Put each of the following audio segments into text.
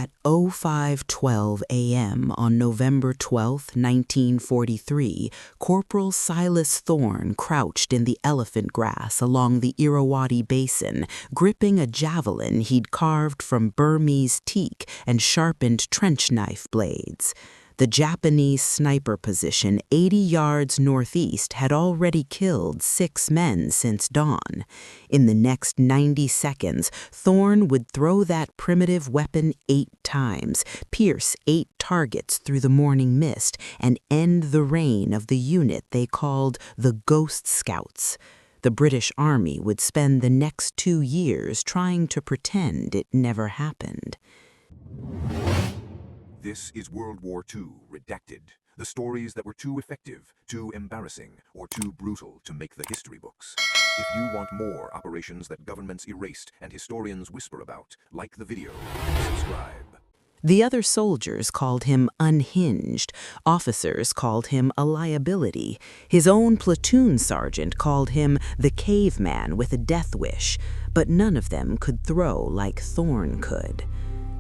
At 05:12 a.m. on November 12, 1943, Corporal Silas Thorne crouched in the elephant grass along the Irrawaddy Basin, gripping a javelin he'd carved from Burmese teak and sharpened trench knife blades. The Japanese sniper position 80 yards northeast had already killed 6 men since dawn. In the next 90 seconds, Thorne would throw that primitive weapon 8 times, pierce 8 targets through the morning mist, and end the reign of the unit they called the Ghost Scouts. The British Army would spend the next 2 years trying to pretend it never happened. This is World War II redacted. The stories that were too effective, too embarrassing, or too brutal to make the history books. If you want more operations that governments erased and historians whisper about, like the video and subscribe. The other soldiers called him unhinged. Officers called him a liability. His own platoon sergeant called him the caveman with a death wish. But none of them could throw like Thorne could.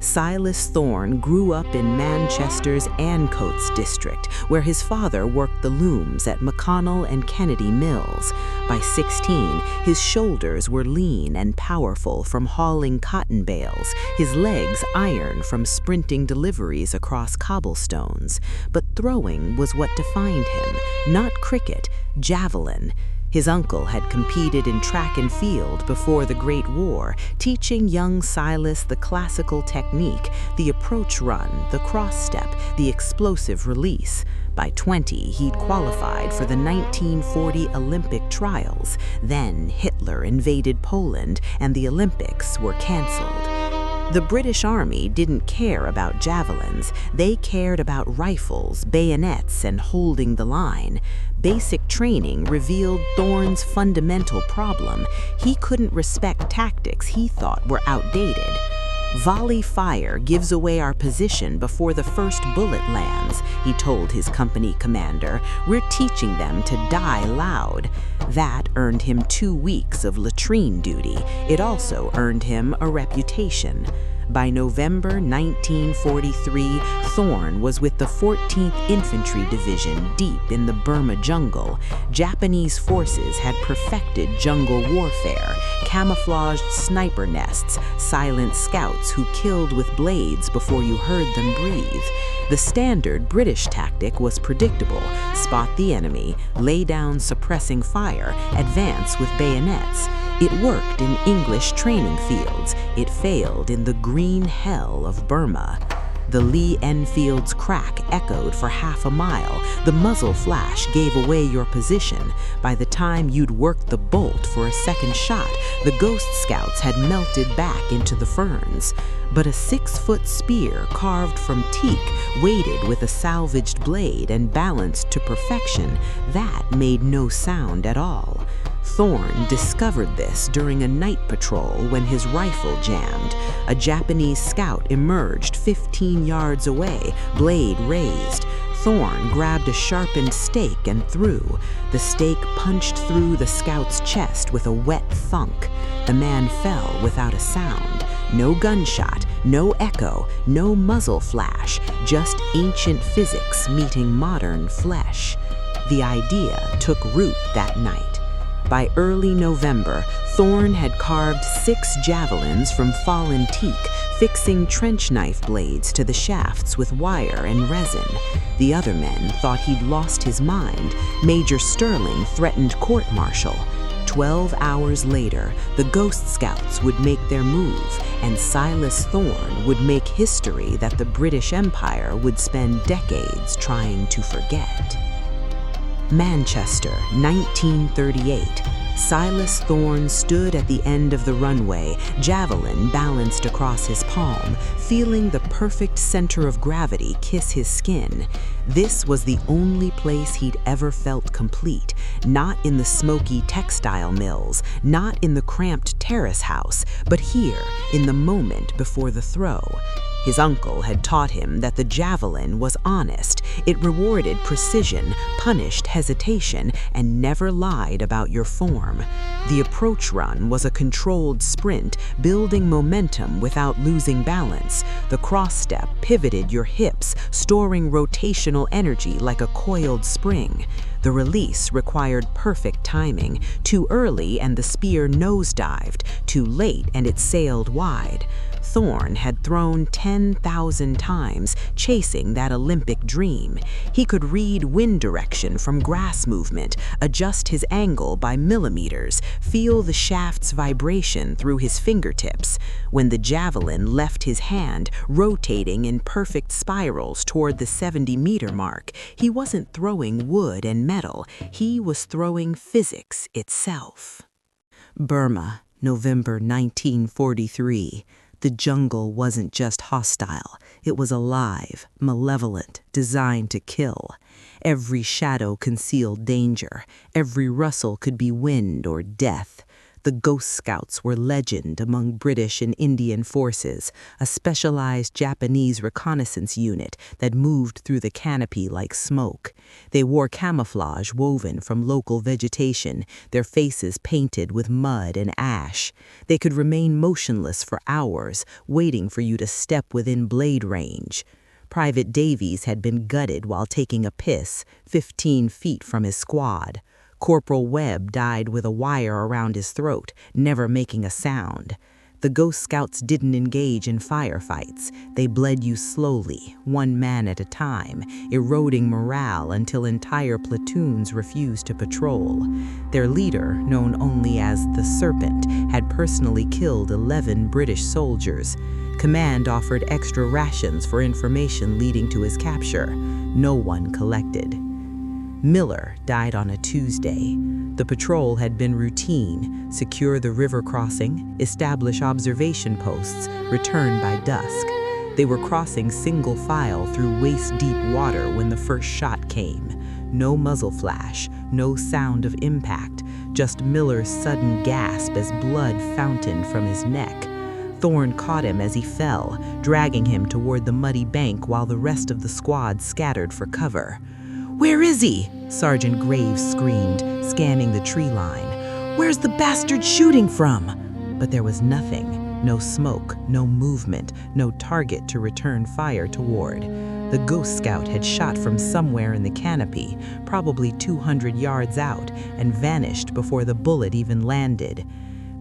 Silas Thorne grew up in Manchester's Ancoats district, where his father worked the looms at McConnell and Kennedy Mills. By 16, his shoulders were lean and powerful from hauling cotton bales, his legs iron from sprinting deliveries across cobblestones. But throwing was what defined him, not cricket, javelin. His uncle had competed in track and field before the Great War, teaching young Silas the classical technique, the approach run, the cross-step, the explosive release. By 20, he'd qualified for the 1940 Olympic trials. Then Hitler invaded Poland, and the Olympics were canceled. The British Army didn't care about javelins. They cared about rifles, bayonets, and holding the line. Basic training revealed Thorne's fundamental problem. He couldn't respect tactics he thought were outdated. "Volley fire gives away our position before the first bullet lands," he told his company commander. "We're teaching them to die loud." That earned him 2 weeks of latrine duty. It also earned him a reputation. By November 1943, Thorne was with the 14th Infantry Division deep in the Burma jungle. Japanese forces had perfected jungle warfare, camouflaged sniper nests, silent scouts who killed with blades before you heard them breathe. The standard British tactic was predictable: spot the enemy, lay down suppressing fire, advance with bayonets. It worked in English training fields. It failed in the green hell of Burma. The Lee Enfield's crack echoed for half a mile. The muzzle flash gave away your position. By the time you'd worked the bolt for a second shot, the Ghost Scouts had melted back into the ferns. But a 6-foot spear carved from teak, weighted with a salvaged blade and balanced to perfection, that made no sound at all. Thorne discovered this during a night patrol when his rifle jammed. A Japanese scout emerged 15 yards away, blade raised. Thorne grabbed a sharpened stake and threw. The stake punched through the scout's chest with a wet thunk. The man fell without a sound. No gunshot, no echo, no muzzle flash, just ancient physics meeting modern flesh. The idea took root that night. By early November, Thorne had carved 6 javelins from fallen teak, fixing trench knife blades to the shafts with wire and resin. The other men thought he'd lost his mind. Major Sterling threatened court-martial. 12 hours later, the Ghost Scouts would make their move, and Silas Thorne would make history that the British Empire would spend decades trying to forget. Manchester, 1938. Silas Thorne stood at the end of the runway, javelin balanced across his palm, feeling the perfect center of gravity kiss his skin. This was the only place he'd ever felt complete, not in the smoky textile mills, not in the cramped terrace house, but here, in the moment before the throw. His uncle had taught him that the javelin was honest. It rewarded precision, punished hesitation, and never lied about your form. The approach run was a controlled sprint, building momentum without losing balance. The cross step pivoted your hips, storing rotational energy like a coiled spring. The release required perfect timing. Too early and the spear nosedived. Too late and it sailed wide. Thorn had thrown 10,000 times, chasing that Olympic dream. He could read wind direction from grass movement, adjust his angle by millimeters, feel the shaft's vibration through his fingertips. When the javelin left his hand, rotating in perfect spirals toward the 70-meter mark, he wasn't throwing wood and metal, he was throwing physics itself. Burma, November 1943. The jungle wasn't just hostile, it was alive, malevolent, designed to kill. Every shadow concealed danger, every rustle could be wind or death. The Ghost Scouts were legend among British and Indian forces, a specialized Japanese reconnaissance unit that moved through the canopy like smoke. They wore camouflage woven from local vegetation, their faces painted with mud and ash. They could remain motionless for hours, waiting for you to step within blade range. Private Davies had been gutted while taking a piss 15 feet from his squad. Corporal Webb died with a wire around his throat, never making a sound. The Ghost Scouts didn't engage in firefights. They bled you slowly, one man at a time, eroding morale until entire platoons refused to patrol. Their leader, known only as the Serpent, had personally killed 11 British soldiers. Command offered extra rations for information leading to his capture. No one collected. Miller died on a Tuesday. The patrol had been routine: secure the river crossing, establish observation posts, return by dusk. They were crossing single file through waist-deep water when the first shot came. No muzzle flash, no sound of impact, just Miller's sudden gasp as blood fountained from his neck. Thorn caught him as he fell, dragging him toward the muddy bank while the rest of the squad scattered for cover. "Where is he?" Sergeant Graves screamed, scanning the tree line. "Where's the bastard shooting from?" But there was nothing. No smoke, no movement, no target to return fire toward. The Ghost Scout had shot from somewhere in the canopy, probably 200 yards out, and vanished before the bullet even landed.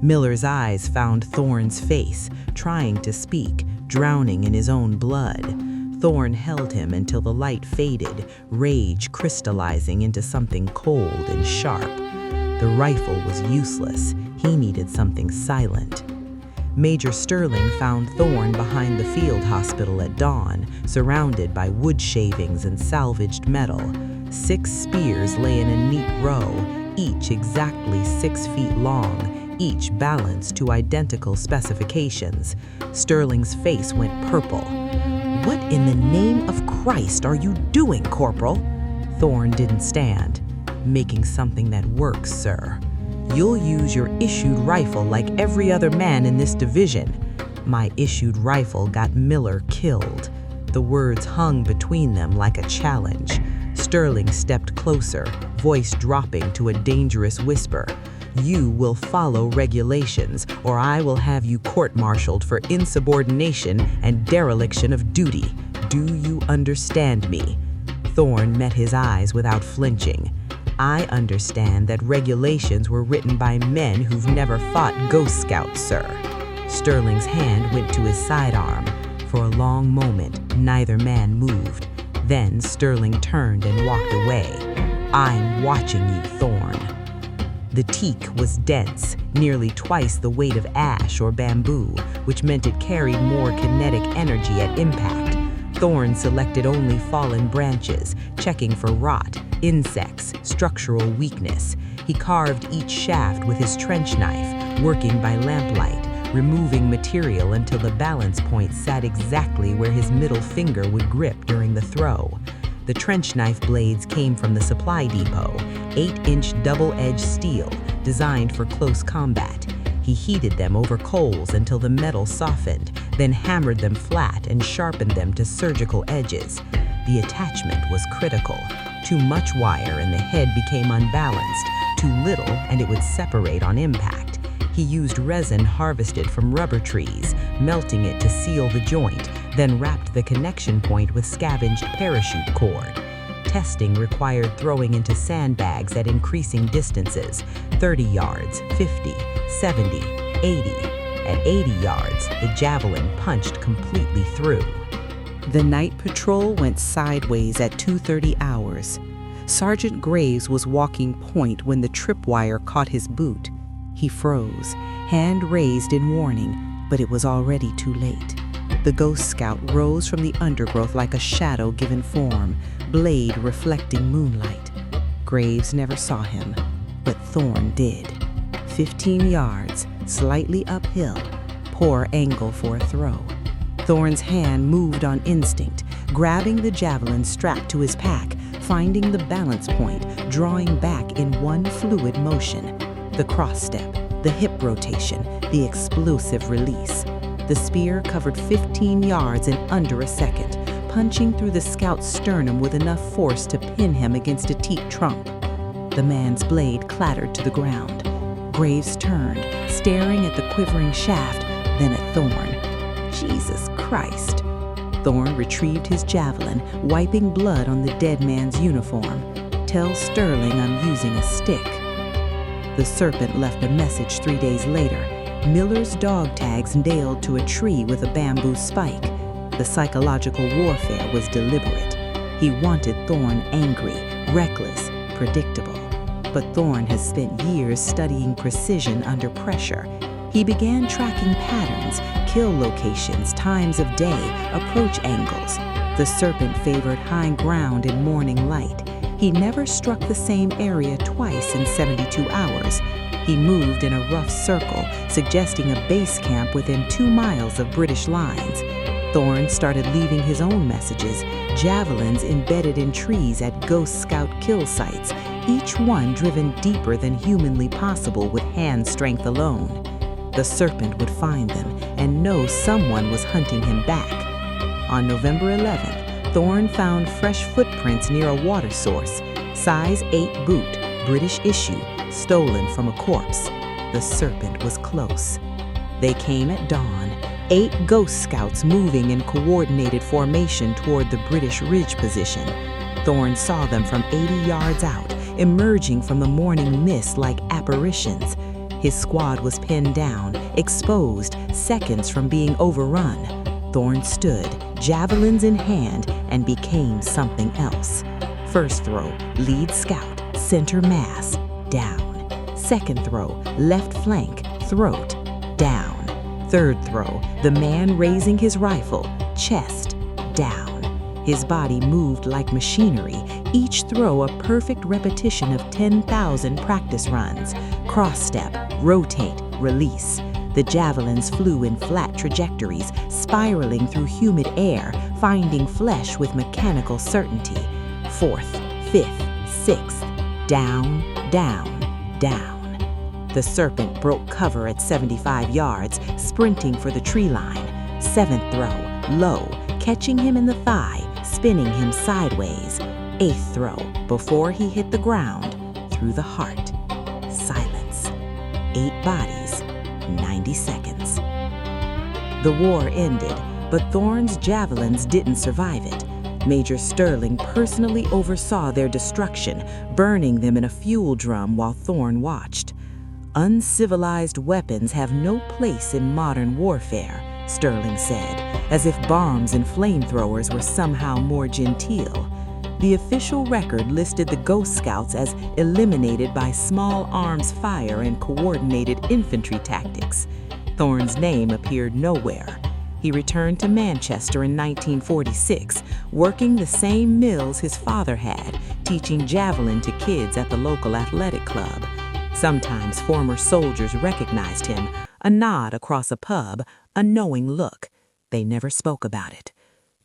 Miller's eyes found Thorn's face, trying to speak, drowning in his own blood. Thorn held him until the light faded, rage crystallizing into something cold and sharp. The rifle was useless. He needed something silent. Major Sterling found Thorn behind the field hospital at dawn, surrounded by wood shavings and salvaged metal. 6 spears lay in a neat row, each exactly 6 feet long, each balanced to identical specifications. Sterling's face went purple. "What in the name of Christ are you doing, Corporal?" Thorn didn't stand. "Making something that works, sir. You'll use your issued rifle like every other man in this division." "My issued rifle got Miller killed." The words hung between them like a challenge. Sterling stepped closer, voice dropping to a dangerous whisper. "You will follow regulations, or I will have you court-martialed for insubordination and dereliction of duty. Do you understand me?" Thorn met his eyes without flinching. "I understand that regulations were written by men who've never fought Ghost Scouts, sir." Sterling's hand went to his sidearm. For a long moment, neither man moved. Then Sterling turned and walked away. "I'm watching you, Thorn." The teak was dense, nearly twice the weight of ash or bamboo, which meant it carried more kinetic energy at impact. Thorn selected only fallen branches, checking for rot, insects, structural weakness. He carved each shaft with his trench knife, working by lamplight, removing material until the balance point sat exactly where his middle finger would grip during the throw. The trench knife blades came from the supply depot, 8-inch double-edged steel, designed for close combat. He heated them over coals until the metal softened, then hammered them flat and sharpened them to surgical edges. The attachment was critical. Too much wire and the head became unbalanced. Too little and it would separate on impact. He used resin harvested from rubber trees, melting it to seal the joint, then wrapped the connection point with scavenged parachute cord. Testing required throwing into sandbags at increasing distances, 30 yards, 50, 70, 80. At 80 yards, the javelin punched completely through. The night patrol went sideways at 2:30 hours. Sergeant Graves was walking point when the tripwire caught his boot. He froze, hand raised in warning, but it was already too late. The Ghost Scout rose from the undergrowth like a shadow given form, blade reflecting moonlight. Graves never saw him, but Thorne did. 15 yards, slightly uphill, poor angle for a throw. Thorne's hand moved on instinct, grabbing the javelin strapped to his pack, finding the balance point, drawing back in one fluid motion. The cross step, the hip rotation, the explosive release. The spear covered 15 yards in under a second, punching through the scout's sternum with enough force to pin him against a teak trunk. The man's blade clattered to the ground. Graves turned, staring at the quivering shaft, then at Thorne. Jesus Christ. Thorne retrieved his javelin, wiping blood on the dead man's uniform. Tell Sterling I'm using a stick. The serpent left a message 3 days later. Miller's dog tags nailed to a tree with a bamboo spike. The psychological warfare was deliberate. He wanted Thorne angry, reckless, predictable. But Thorne has spent years studying precision under pressure. He began tracking patterns, kill locations, times of day, approach angles. The serpent favored high ground in morning light. He never struck the same area twice in 72 hours. He moved in a rough circle, suggesting a base camp within 2 miles of British lines. Thorne started leaving his own messages, javelins embedded in trees at Ghost Scout kill sites, each one driven deeper than humanly possible with hand strength alone. The serpent would find them and know someone was hunting him back. On November 11th, Thorne found fresh footprints near a water source, size 8 boot, British issue, stolen from a corpse. The serpent was close. They came at dawn, 8 Ghost Scouts moving in coordinated formation toward the British ridge position. Thorne saw them from 80 yards out, emerging from the morning mist like apparitions. His squad was pinned down, exposed, seconds from being overrun. Thorne stood, javelins in hand, and became something else. First throw, lead scout, center mass, down. Second throw, left flank, throat, down. Third throw, the man raising his rifle, chest, down. His body moved like machinery, each throw a perfect repetition of 10,000 practice runs. Cross step, rotate, release. The javelins flew in flat trajectories, spiraling through humid air, finding flesh with mechanical certainty. Fourth, fifth, sixth, down, down, down. The serpent broke cover at 75 yards, sprinting for the tree line. Seventh throw, low, catching him in the thigh, spinning him sideways. Eighth throw, before he hit the ground, through the heart. Silence. 8 bodies, 90 seconds. The war ended, but Thorne's javelins didn't survive it. Major Sterling personally oversaw their destruction, burning them in a fuel drum while Thorne watched. Uncivilized weapons have no place in modern warfare, Sterling said, as if bombs and flamethrowers were somehow more genteel. The official record listed the Ghost Scouts as eliminated by small arms fire and coordinated infantry tactics. Thorne's name appeared nowhere. He returned to Manchester in 1946, working the same mills his father had, teaching javelin to kids at the local athletic club. Sometimes former soldiers recognized him, a nod across a pub, a knowing look. They never spoke about it.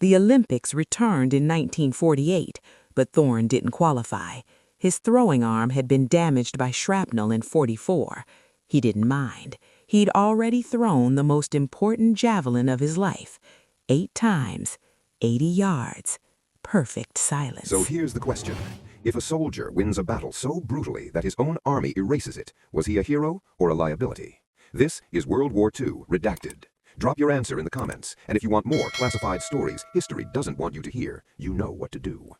The Olympics returned in 1948, but Thorne didn't qualify. His throwing arm had been damaged by shrapnel in '44. He didn't mind. He'd already thrown the most important javelin of his life, 8 times, 80 yards, perfect silence. So here's the question. If a soldier wins a battle so brutally that his own army erases it, was he a hero or a liability? This is World War II Redacted. Drop your answer in the comments, and if you want more classified stories history doesn't want you to hear, you know what to do.